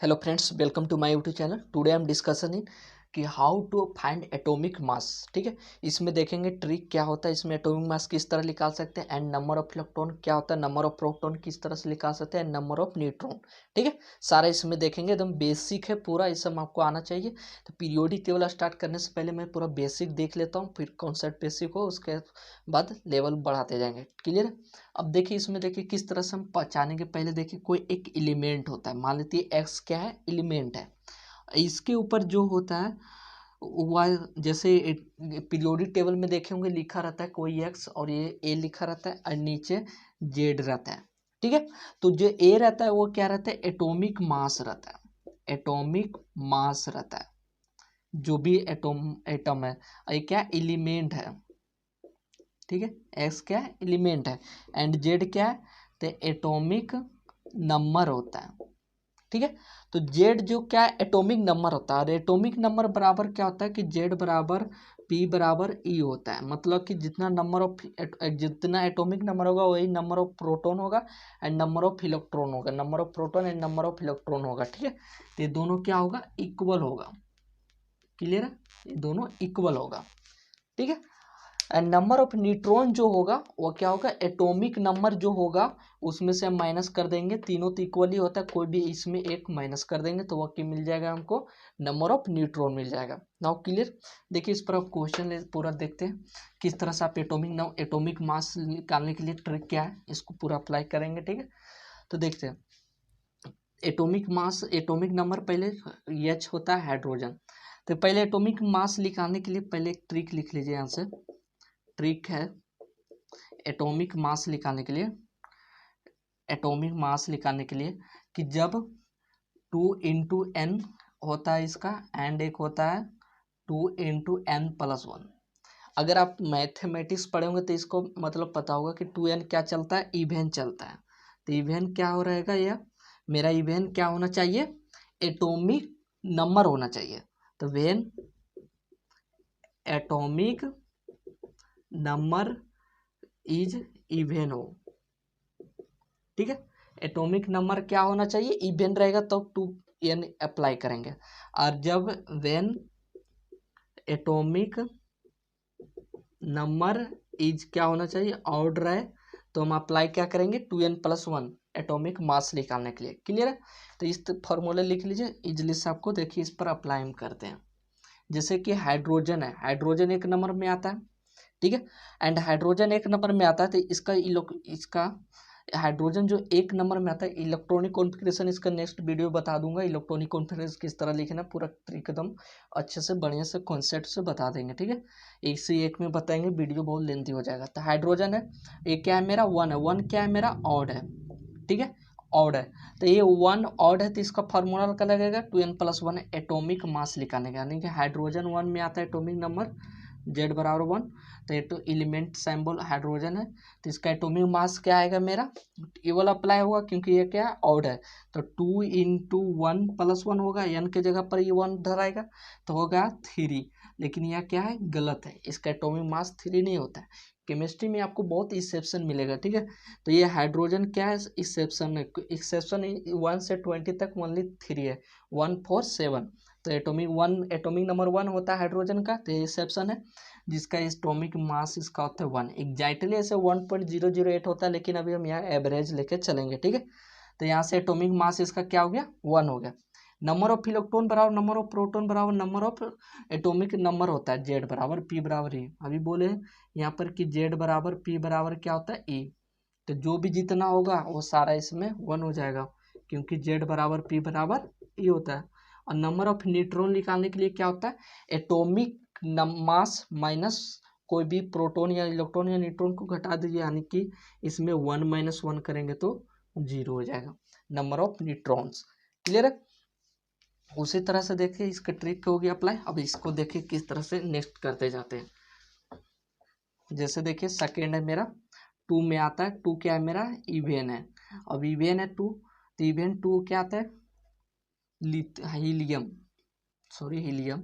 Hello friends, welcome to my YouTube channel. Today I am discussion in कि how to find atomic mass. ठीक है, इसमें देखेंगे trick क्या होता है, इसमें एटॉमिक मास किस तरह निकाल सकते हैं, एंड नंबर ऑफ इलेक्ट्रॉन क्या होता है, नंबर ऑफ प्रोटॉन किस तरह से निकाल सकते हैं, नंबर ऑफ न्यूट्रॉन। ठीक है, सारा इसमें देखेंगे, एकदम बेसिक है पूरा, ये सब आपको आना चाहिए। तो पीरियोडिक टेबल स्टार्ट करने से पहले मैं पूरा बेसिक देख लेता हूँ, फिर कॉन्सेप्ट बेसिक हो, उसके बाद लेवल बढ़ाते जाएंगे। क्लियर है। अब देखिए, इसमें देखिए किस तरह से हम पहचानेंगे। पहले देखिए, कोई एक एलिमेंट होता है, मान लेते हैं एक्स क्या है, एलिमेंट है। इसके ऊपर जो होता है वह जैसे पीरियोडिक टेबल में देखे होंगे, लिखा रहता है कोई एक्स और ये ए लिखा रहता है और नीचे जेड रहता है। ठीक है, तो जो ए रहता है वो क्या रहता है, एटॉमिक मास रहता है। एटॉमिक मास रहता है, जो भी एटम है, ये क्या एलिमेंट है। ठीक है, एक्स क्या है, एलिमेंट है, एंड जेड क्या है, तो एटॉमिक नंबर होता है। ठीक है, तो जेड जो क्या है, एटॉमिक नंबर होता है, और एटॉमिक नंबर बराबर क्या होता है कि जेड बराबर पी बराबर ई होता है। मतलब कि जितना एटॉमिक नंबर होगा वही नंबर ऑफ प्रोटॉन होगा एंड नंबर ऑफ इलेक्ट्रॉन होगा, number of proton and number of electron होगा। ठीक है, तो ये दोनों क्या होगा, इक्वल होगा। क्लियर है, ये दोनों इक्वल होगा। ठीक है, एंड नंबर ऑफ न्यूट्रॉन जो होगा वो क्या होगा, एटॉमिक नंबर जो होगा उसमें से हम माइनस कर देंगे। तीनों तो इक्वली होता है, कोई भी इसमें एक माइनस कर देंगे तो वह क्या मिल जाएगा हमको, नंबर ऑफ न्यूट्रॉन मिल जाएगा। Now clear. देखिए, इस पर आप क्वेश्चन पूरा देखते हैं किस तरह से आप एटॉमिक मास निकालने के लिए ट्रिक क्या है, इसको पूरा अप्लाई करेंगे। ठीक है, तो देखते हैं एटॉमिक मास, एटॉमिक नंबर पहले एच होता है हाइड्रोजन। तो पहले एटॉमिक मास निकालने के लिए पहले एक ट्रिक लिख लीजिए। यहाँ से ट्रिक है एटॉमिक मास निकालने के लिए, एटॉमिक मास निकालने के लिए कि जब 2 × n होता है इसका, एंड एक होता है 2 × n+1। अगर आप मैथमेटिक्स पढ़े होंगे तो इसको मतलब पता होगा कि 2n क्या चलता है, इवेन चलता है। तो इवेन क्या हो रहेगा, यह मेरा इवेन क्या होना चाहिए, एटॉमिक नंबर होना चाहिए। तो when atomic number is even हो। ठीक है, एटॉमिक नंबर क्या होना चाहिए, इवेन रहेगा तो 2n अप्लाई करेंगे। और जब वेन एटॉमिक नंबर इज क्या होना चाहिए, ऑड रहे, तो हम अप्लाई क्या करेंगे, 2n+1 एटॉमिक मास निकालने के लिए। क्लियर है, तो इस फॉर्मूला लिख लीजिए इजली से। आपको देखिए इस पर अप्लाई हम करते हैं। जैसे कि हाइड्रोजन है, हाइड्रोजन एक नंबर में आता है। ठीक है, एंड हाइड्रोजन एक नंबर में आता है, तो इसका हाइड्रोजन जो एक नंबर में आता है, इलेक्ट्रॉनिक कॉन्फ़िगरेशन इसका नेक्स्ट वीडियो बता दूंगा। इलेक्ट्रॉनिक कॉन्फ़िगरेशन किस तरह लिखना पूरा एकदम अच्छे से बढ़िया से कॉन्सेप्ट से बता देंगे। ठीक है, एक से एक में बताएंगे, वीडियो बहुत लेंथी हो जाएगा। तो हाइड्रोजन है, ये क्या है मेरा, 1 है। 1 क्या है मेरा, ऑड है। ठीक है, ऑड है, तो ये 1 ऑड है, तो इसका फार्मूला क्या लगेगा, 2n+1 एटॉमिक मास निकालने का। यानी कि हाइड्रोजन 1 में आता है एटॉमिक नंबर जेड बराबर 1, तो ये तो एलिमेंट सिंबल हाइड्रोजन है, तो इसका एटॉमिक मास क्या आएगा मेरा, ये वाला अप्लाई होगा क्योंकि ये क्या है, ऑड है। तो 2 × 1+1 होगा, एन के जगह पर ये 1 धराएगा तो होगा 3। लेकिन यह क्या है, गलत है, इसका एटॉमिक मास 3 नहीं होता है। केमिस्ट्री में आपको बहुत एक्सेप्शन मिलेगा। ठीक है, तो ये हाइड्रोजन क्या है, एक्सेप्शन है। एक्सेप्शन 1 से 20 तक ओनली 3 है, 1 4 7। तो एटॉमिक नंबर 1 होता है हाइड्रोजन का, तो ये एक्सेप्शन है, जिसका एटॉमिक मास इसका होता है 1। एग्जैक्टली ऐसे 1.008 होता है, लेकिन अभी हम यहाँ एवरेज लेके चलेंगे। ठीक है, तो यहाँ से एटॉमिक मास इसका क्या हो गया, 1 हो गया। नंबर ऑफ इलेक्ट्रॉन बराबर नंबर ऑफ प्रोटॉन बराबर नंबर ऑफ एटॉमिक नंबर होता है, जेड बराबर पी बराबर ई। अभी बोले यहाँ पर कि जेड बराबर पी बराबर क्या होता है, ई। तो जो भी जितना होगा वो सारा इसमें 1 हो जाएगा, क्योंकि जेड बराबर पी बराबर ई होता है। और नंबर ऑफ न्यूट्रॉन निकालने के लिए क्या होता है, एटॉमिक मास माइनस कोई भी प्रोटॉन या इलेक्ट्रॉन या न्यूट्रॉन को घटा दीजिए, यानी कि इसमें 1 - 1 करेंगे तो 0 हो जाएगा, नंबर ऑफ न्यूट्रॉन्स। क्लियर है। उसी तरह से देखिए इसका ट्रिक हो गया अप्लाई। अब इसको देखिए किस तरह से नेक्स्ट करते जाते हैं। जैसे देखिए सेकेंड है मेरा, 2 में आता है, 2 क्या है मेरा, इवेन है। अब इवेन है 2, तो इवेन 2 क्या आता है, हीलियम, हीलियम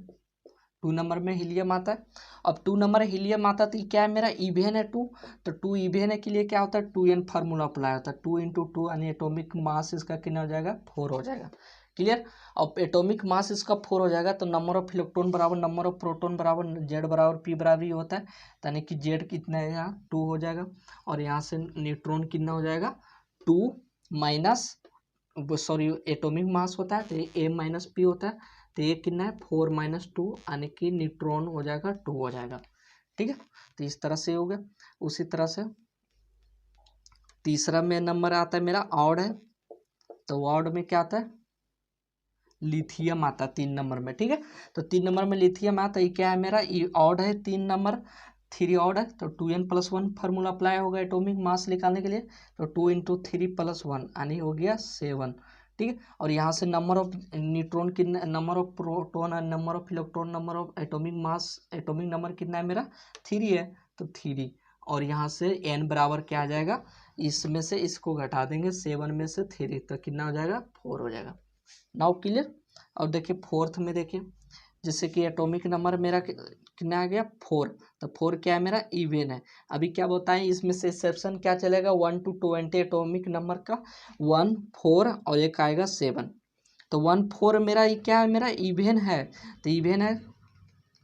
2 नंबर में हीलियम आता है। अब 2 नंबर हीलियम आता है, तो क्या है मेरा, इवेन है 2। तो 2 इवेन है के लिए क्या होता है, 2n फार्मूला अप्लाई होता है, 2 × 2 यानी एटॉमिक मास इसका कितना हो जाएगा, 4 हो जाएगा। क्लियर। अब एटॉमिक मास इसका 4 हो जाएगा, तो नंबर ऑफ इलेक्ट्रॉन बराबर नंबर ऑफ प्रोटॉन बराबर जेड बराबर पी बराबर ही होता है, यानी कि जेड कितना है यहाँ 2 हो जाएगा, और यहाँ से न्यूट्रॉन कितना हो जाएगा 2 माइनस, सॉरी एटॉमिक मास होता है तो ये ए माइनस पी होता है, तो ये कितना है 4 माइनस 2, यानी कि न्यूट्रॉन हो जाएगा 2 हो जाएगा। ठीक है, तो इस तरह से हो गया। उसी तरह से तीसरा में नंबर आता है मेरा ऑड है, तो ऑड में क्या आता है लिथियम आता है 3 नंबर में। ठीक है, तो 3 नंबर में लिथियम आता है, ये क्या है मेरा ये ऑड है 3 नंबर, 3 ऑड है, तो 2n+1 फार्मूला अप्लाई होगा एटॉमिक मास निकालने के लिए, तो 2 × 3+1 यानी हो गया 7। ठीक है, और यहाँ से नंबर ऑफ न्यूट्रॉन कितना, नंबर ऑफ प्रोटॉन और number of electron, number of atomic mass, atomic number कितना है मेरा 3 है, तो 3, और यहाँ से n बराबर क्या आ जाएगा, इसमें से इसको घटा देंगे 7 में से 3, तो कितना हो जाएगा 4 हो जाएगा। Now clear. और देखिए फोर्थ में देखिए, जैसे कि एटॉमिक नंबर मेरा कितना आ गया 4, तो 4 क्या है मेरा इवन है। अभी क्या बताएं इसमें से एक्सेप्शन क्या चलेगा 1 to 20 एटॉमिक नंबर का 1 4 और एक आएगा 7, तो 1 4 मेरा ये क्या है मेरा इवन है, तो इवन है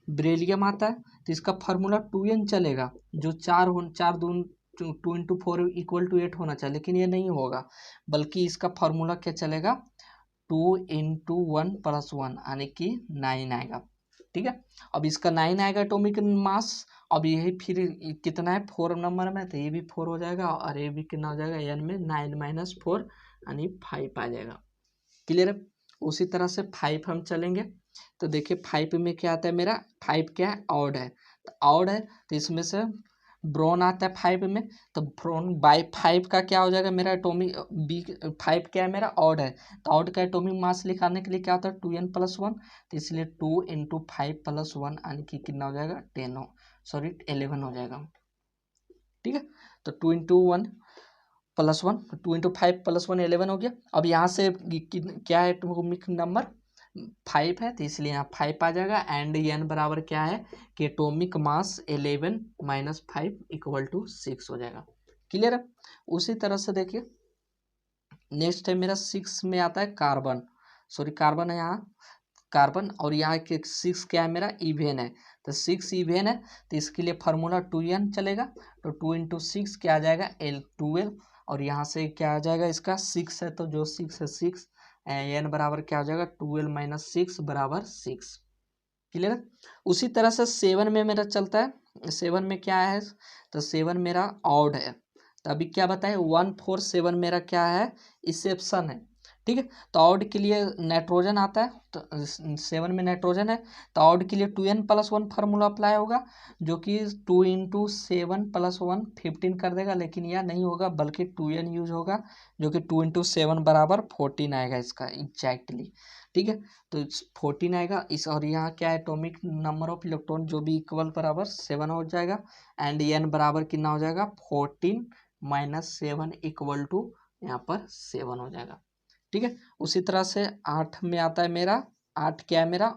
बेरिलियम आता है, तो इसका फार्मूला 2n चलेगा, जो 4 दून 2 × 4 = 8 होना चाहिए, लेकिन ये नहीं होगा, बल्कि इसका फार्मूला क्या चलेगा 2 × 1+1 यानी कि 9 आएगा। ठीक है, अब इसका 9 आएगा एटॉमिक मास, अब यही फिर कितना है 4 नंबर में, तो ये भी 4 हो जाएगा, और ये भी कितना हो जाएगा n में 9 - 4 यानी 5 आ जाएगा। क्लियर है। उसी तरह से 5 हम चलेंगे, तो देखिए 5 में क्या आता है मेरा 5 क्या है ऑड है, तो ऑड है तो इसमें से ब्रोन आता है 5 में, तो ब्रोन बाई 5 का क्या हो जाएगा मेरा एटॉमिक बी 5 क्या है मेरा ऑड है, तो ऑड का एटॉमिक मास निकालने के लिए क्या होता है 2n+1, तो इसलिए 2 × 5+1 यानी कि कितना हो जाएगा 11 हो जाएगा। ठीक है, तो 2 × 1+1, 2 × 5+1 11 हो गया। अब यहाँ से क्या है एटॉमिक नंबर 5 है, तो इसलिए यहाँ 5 आ जाएगा, एंड n बराबर क्या है कि एटॉमिक मास 11 - 5 = 6 हो जाएगा। क्लियर है। उसी तरह से देखिए नेक्स्ट है मेरा 6 में आता है कार्बन, सॉरी कार्बन है यहाँ कार्बन, और यहाँ के 6 क्या है मेरा इवेन है, तो 6 इवेन है, तो इसके लिए फार्मूला 2n चलेगा, तो 2 × 6 क्या आ जाएगा 12, और यहाँ से क्या आ जाएगा इसका 6 है, तो जो 6 है 6, n बराबर क्या हो जाएगा 12 - 6 = 6। क्लियर। उसी तरह से 7 में मेरा चलता है, 7 में क्या है, तो 7 मेरा ऑड है, तो अभी क्या बताएं 1 4 7 मेरा क्या है एक्सेप्शन है। ठीक है, तो ऑड के लिए नाइट्रोजन आता है, तो 7 में नाइट्रोजन है, तो ऑड के लिए 2n+1 फार्मूला अप्लाई होगा, जो कि 2 × 7+1 15 कर देगा, लेकिन यह नहीं होगा बल्कि 2n यूज होगा, जो कि 2 × 7 = 14 आएगा इसका एग्जैक्टली। ठीक है, तो 14 आएगा इस, और यहाँ क्या है एटॉमिक नंबर ऑफ इलेक्ट्रॉन जो भी इक्वल बराबर 7 हो जाएगा, एंड n बराबर कितना हो जाएगा 14 - 7 = यहाँ पर 7 हो जाएगा। ठीक है, उसी तरह से 8 में आता है मेरा 8 क्या है मेरा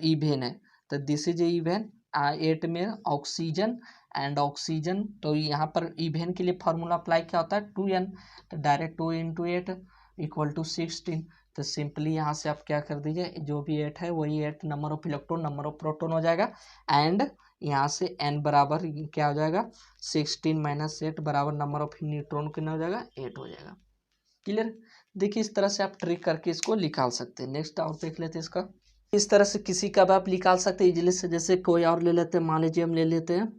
इवेन है, तो दिस इज इवेन। 8 में ऑक्सीजन एंड ऑक्सीजन, तो यहाँ पर इवेन के लिए फार्मूला अप्लाई क्या होता है 2n, तो डायरेक्ट 2 × 8 = 16, तो सिंपली यहाँ से आप क्या कर दीजिए जो भी 8 है वही 8 number of electron number of proton हो जाएगा, एंड यहाँ से n बराबर क्या हो जाएगा 16 - 8 बराबर नंबर ऑफ न्यूट्रॉन कितना हो जाएगा 8 हो जाएगा। क्लियर। देखिए इस तरह से आप ट्रिक करके इसको निकाल सकते हैं। नेक्स्ट और देख लेते हैं इसका, इस तरह से किसी का भी आप निकाल सकते हैं इजिली से। जैसे कोई और ले लेते हैं, मान लीजिए हम ले लेते हैं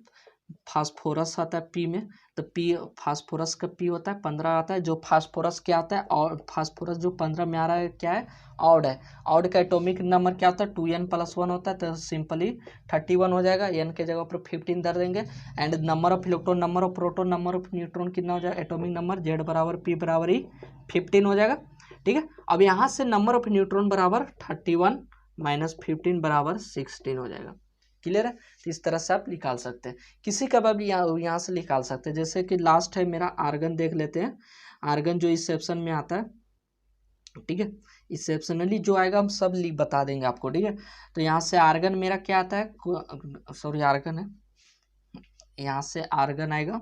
फास्फोरस आता है पी में, तो पी फास्फोरस का पी होता है 15 आता है, जो फास्फोरस क्या आता है और फास्फोरस जो 15 में आ रहा है क्या है ऑड है, ऑड का एटॉमिक नंबर क्या होता है 2n+1 होता है, तो सिंपली 31 हो जाएगा, n के जगह पर 15 धर देंगे, and number of electron number of proton number of neutron कितना हो जाएगा एटॉमिक नंबर z = p = 15 हो जाएगा। ठीक है, अब यहाँ से नंबर ऑफ न्यूट्रॉन बराबर 31 - 15 = 16 हो जाएगा। क्लियर है, तो इस तरह से आप निकाल सकते हैं। किसी का भी यहाँ से निकाल सकते हैं। जैसे कि लास्ट है मेरा आर्गन देख लेते हैं, आर्गन जो इस सेक्शन में आता है। ठीक है, एक्सेप्शनली जो आएगा हम सब बता देंगे आपको। ठीक है, तो यहाँ से आर्गन मेरा क्या आता है, सॉरी आर्गन है, यहाँ से आर्गन आएगा,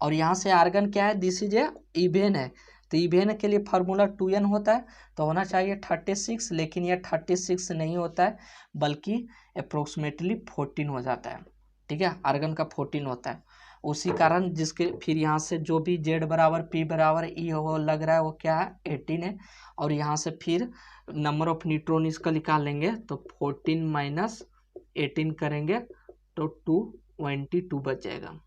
और यहाँ से आर्गन क्या है दिस इज ए इवेन है, तो इवेन के लिए फार्मूला 2n होता है, तो होना चाहिए 36, लेकिन यह 36 नहीं होता है बल्कि अप्रोक्सीमेटली 14 हो जाता है। ठीक है, आर्गन का 14 होता है। उसी कारण जिसके फिर यहाँ से जो भी जेड बराबर पी बराबर ई हो लग रहा है वो क्या है 18 है। और यहाँ से फिर नंबर ऑफ न्यूट्रॉन इसका निकाल लेंगे, तो 14 माइनस 18 करेंगे तो 222 बच जाएगा।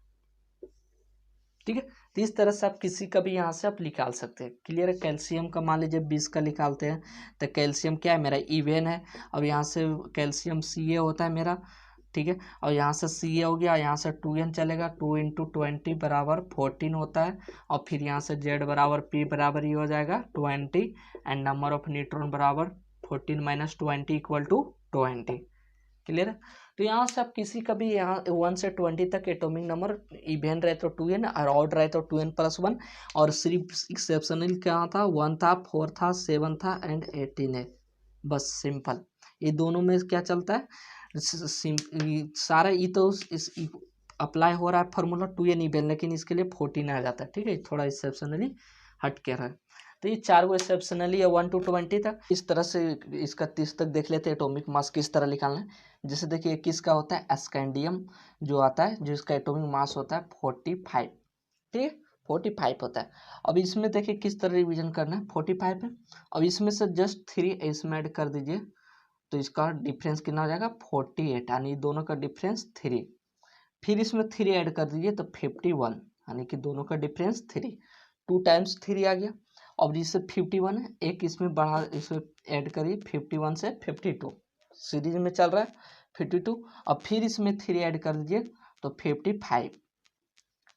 ठीक है, तो इस तरह से आप किसी का भी यहाँ से आप निकाल सकते हैं। क्लियर है। कैल्शियम का मान लीजिए 20 का निकालते हैं, तो कैल्शियम क्या है मेरा इवेन है, और यहाँ से कैल्शियम Ca होता है मेरा। ठीक है, और यहाँ से Ca हो गया, यहाँ से 2n चलेगा, 2 इंटू 20 बराबर 14 होता है। और फिर यहाँ से Z बराबर P बराबर ही हो जाएगा 20, एंड नंबर ऑफ न्यूट्रॉन बराबर 14 माइनस 20 इक्वल टू 20। क्लियर है। तो यहाँ से आप किसी का भी यहाँ 1 से 20 तक एटॉमिक नंबर इवेन रहे तो 2n और ऑड रहे तो 2n+1, और सिर्फ एक्सेप्शनल क्या था 1 था, 4 था, 7 था एंड 18 है। बस सिंपल, ये दोनों में क्या चलता है सारा ये तो इस अप्लाई हो रहा है फार्मूला 2n इवेन, लेकिन इसके लिए 14 आ जाता है। ठीक है, थोड़ा एक्सेप्शनली हट के रहा है। तो ये 4 गो एक्सेप्शनली है 1 to 20 तक। इस तरह से इसका 30 तक देख लेते हैं एटॉमिक मास किस तरह निकालना है। जैसे देखिए किसका होता है स्कैंडियम जो आता है, जो इसका एटॉमिक मास होता है 45। ठीक है, 45 होता है। अब इसमें देखिए किस तरह रिवीजन करना है, 45 है। अब इसमें से जस्ट 3 इसमें ऐड कर दीजिए, तो इसका डिफरेंस कितना हो जाएगा 48, यानी दोनों का डिफरेंस 3। फिर इसमें 3 ऐड कर दीजिए तो 51, यानी कि दोनों का डिफरेंस 3। 2 टाइम्स 3 आ गया। अब जिससे 51 है, एक इसमें बढ़ा, इसमें ऐड करिए 51 से 52, सीरीज में चल रहा है 52। अब फिर इसमें 3 ऐड कर दीजिए तो 55।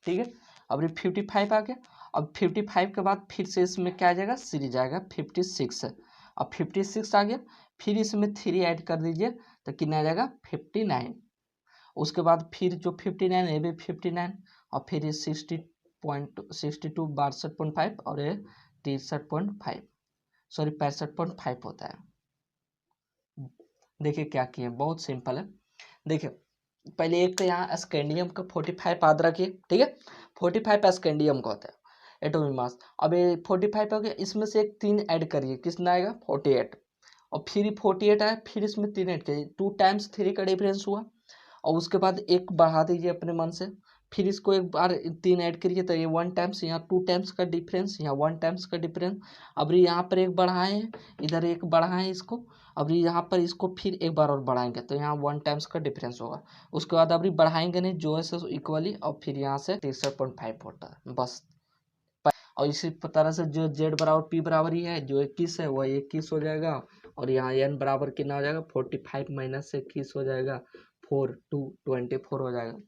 ठीक है, अब ये 55 आ गया। अब 55 के बाद फिर से इसमें क्या आ जाएगा सीरीज आएगा 56। अब 56 आ गया, फिर इसमें 3 ऐड कर दीजिए तो कितना आ जाएगा 59। उसके बाद फिर जो 59 है, ये भी 59, और फिर ये 62 62.5 और ये 63.5, सॉरी 65.5 होता है। देखिए क्या किए, बहुत सिंपल है। देखिए पहले एक तो यहाँ स्कैंडियम का 45 याद रखिए। ठीक है, 45 स्कैंडियम का होता है एटॉमिक मास। अब ये 45 हो गया, इसमें से एक 3 ऐड करिए, कितना आएगा 48। और फिर 48 आया, फिर इसमें 3 ऐड करिए, 2 टाइम्स 3 का डिफरेंस हुआ। और उसके बाद एक बढ़ा दीजिए अपने मन से, फिर इसको एक बार 3 ऐड करिए तो ये 1 टाइम्स, यहाँ 2 टाइम्स का डिफरेंस, यहाँ 1 टाइम्स का डिफरेंस। अब यहाँ पर एक बढ़ाए हैं, इधर एक बढ़ाए इसको, अब यहाँ पर इसको फिर एक बार और बढ़ाएंगे तो यहाँ 1 टाइम्स का डिफरेंस होगा। उसके बाद अब बढ़ाएंगे नहीं, जो है इक्वली, और फिर यहाँ से 63.5 होता है बस। और इसी तरह से जो जेड बराबर पी बराबर ही है, जो 21 है वह 21 हो जाएगा, और यहाँ एन बराबर कितना हो जाएगा 45 माइनस 21 हो जाएगा 4 2 24 हो जाएगा।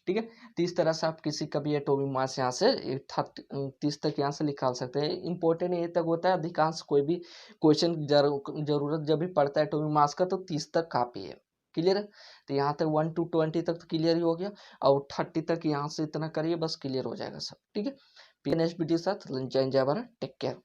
ठीक है, तो इस तरह से आप किसी का भी एटॉमिक मास यहाँ से 30 तक यहाँ से निकाल सकते हैं। इंपॉर्टेंट ये तक होता है, अधिकांश कोई भी क्वेश्चन जरूरत जब भी पड़ता है एटॉमिक मास का तो 30 तक काफी है। क्लियर है, तो यहाँ तक 1 to 20 तक तो क्लियर ही हो गया, और 30 तक यहाँ से इतना करिए बस क्लियर हो जाएगा सब। ठीक है, PNSBT के साथ जय भारत, टेक केयर।